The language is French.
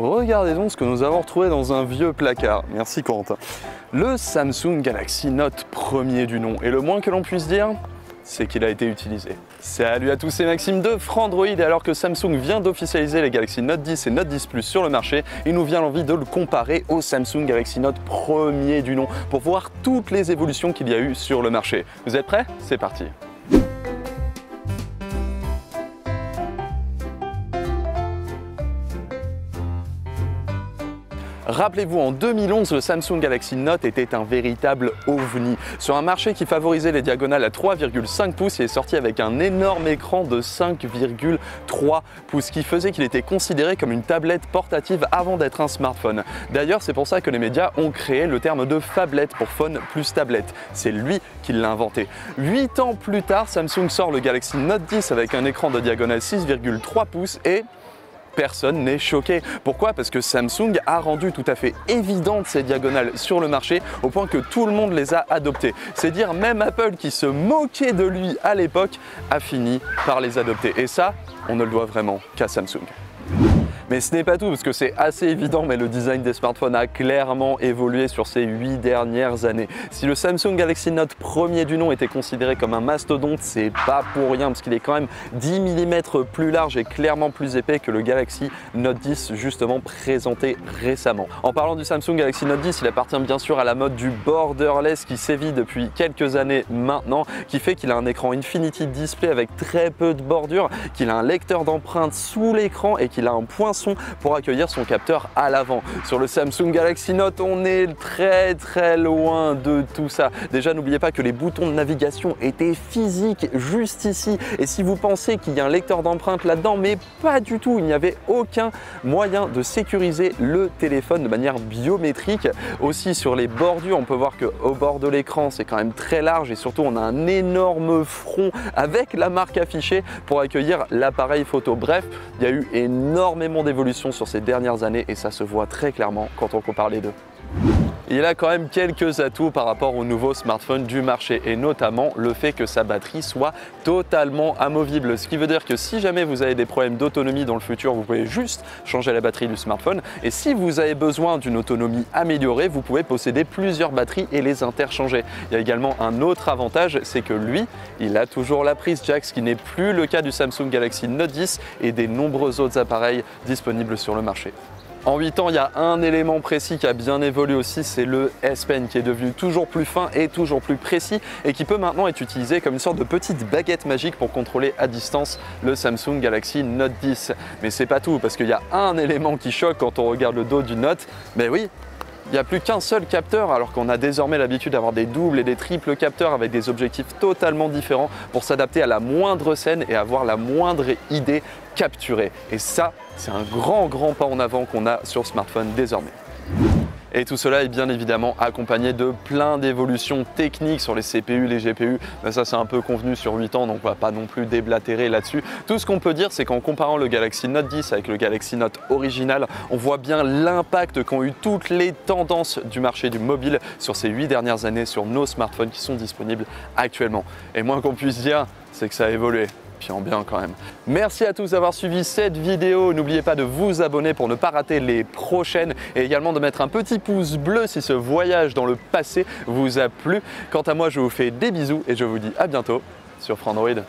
Regardez donc ce que nous avons retrouvé dans un vieux placard. Merci Corentin. Le Samsung Galaxy Note premier du nom. Et le moins que l'on puisse dire, c'est qu'il a été utilisé. Salut à tous, c'est Maxime de Frandroid et alors que Samsung vient d'officialiser les Galaxy Note 10 et Note 10 Plus sur le marché, il nous vient l'envie de le comparer au Samsung Galaxy Note premier du nom pour voir toutes les évolutions qu'il y a eu sur le marché. Vous êtes prêts? C'est parti! Rappelez-vous, en 2011, le Samsung Galaxy Note était un véritable ovni. Sur un marché qui favorisait les diagonales à 3,5 pouces, il est sorti avec un énorme écran de 5,3 pouces, ce qui faisait qu'il était considéré comme une tablette portative avant d'être un smartphone. D'ailleurs, c'est pour ça que les médias ont créé le terme de phablette pour phone plus tablette. C'est lui qui l'a inventé. 8 ans plus tard, Samsung sort le Galaxy Note 10 avec un écran de diagonale 6,3 pouces et personne n'est choqué. Pourquoi? Parce que Samsung a rendu tout à fait évidentes ces diagonales sur le marché au point que tout le monde les a adoptées. C'est dire même Apple qui se moquait de lui à l'époque a fini par les adopter. Et ça, on ne le doit vraiment qu'à Samsung. Mais ce n'est pas tout, parce que c'est assez évident, mais le design des smartphones a clairement évolué sur ces 8 dernières années. Si le Samsung Galaxy Note premier du nom était considéré comme un mastodonte, c'est pas pour rien, parce qu'il est quand même 10 mm plus large et clairement plus épais que le Galaxy Note 10 justement présenté récemment. En parlant du Samsung Galaxy Note 10, il appartient bien sûr à la mode du borderless qui sévit depuis quelques années maintenant, qui fait qu'il a un écran Infinity Display avec très peu de bordure, qu'il a un lecteur d'empreintes sous l'écran et qu'il a un poinçon pour accueillir son capteur à l'avant. Sur le Samsung Galaxy Note, on est très loin de tout ça. Déjà, n'oubliez pas que les boutons de navigation étaient physiques juste ici. Et si vous pensez qu'il y a un lecteur d'empreintes là-dedans, mais pas du tout, il n'y avait aucun moyen de sécuriser le téléphone de manière biométrique. Aussi sur les bordures, on peut voir qu'au bord de l'écran, c'est quand même très large et surtout on a un énorme front avec la marque affichée pour accueillir l'appareil photo. Bref, il y a eu énormément d'évolution sur ces dernières années et ça se voit très clairement quand on compare les deux. Il a quand même quelques atouts par rapport aux nouveaux smartphones du marché et notamment le fait que sa batterie soit totalement amovible. Ce qui veut dire que si jamais vous avez des problèmes d'autonomie dans le futur, vous pouvez juste changer la batterie du smartphone et si vous avez besoin d'une autonomie améliorée, vous pouvez posséder plusieurs batteries et les interchanger. Il y a également un autre avantage, c'est que lui, il a toujours la prise jack, ce qui n'est plus le cas du Samsung Galaxy Note 10 et des nombreux autres appareils disponibles sur le marché. En 8 ans, il y a un élément précis qui a bien évolué aussi, c'est le S Pen qui est devenu toujours plus fin et toujours plus précis et qui peut maintenant être utilisé comme une sorte de petite baguette magique pour contrôler à distance le Samsung Galaxy Note 10. Mais c'est pas tout, parce qu'il y a un élément qui choque quand on regarde le dos du Note, mais oui, il n'y a plus qu'un seul capteur alors qu'on a désormais l'habitude d'avoir des doubles et des triples capteurs avec des objectifs totalement différents pour s'adapter à la moindre scène et avoir la moindre idée capturée. Et ça, c'est un grand pas en avant qu'on a sur smartphone désormais. Et tout cela est bien évidemment accompagné de plein d'évolutions techniques sur les CPU, les GPU. Mais ça, c'est un peu convenu sur 8 ans, donc on va pas non plus déblatérer là-dessus. Tout ce qu'on peut dire, c'est qu'en comparant le Galaxy Note 10 avec le Galaxy Note original, on voit bien l'impact qu'ont eu toutes les tendances du marché du mobile sur ces 8 dernières années sur nos smartphones qui sont disponibles actuellement. Et moins qu'on puisse dire, c'est que ça a évolué. Puis en bien quand même. Merci à tous d'avoir suivi cette vidéo. N'oubliez pas de vous abonner pour ne pas rater les prochaines et également de mettre un petit pouce bleu si ce voyage dans le passé vous a plu. Quant à moi, je vous fais des bisous et je vous dis à bientôt sur Frandroid.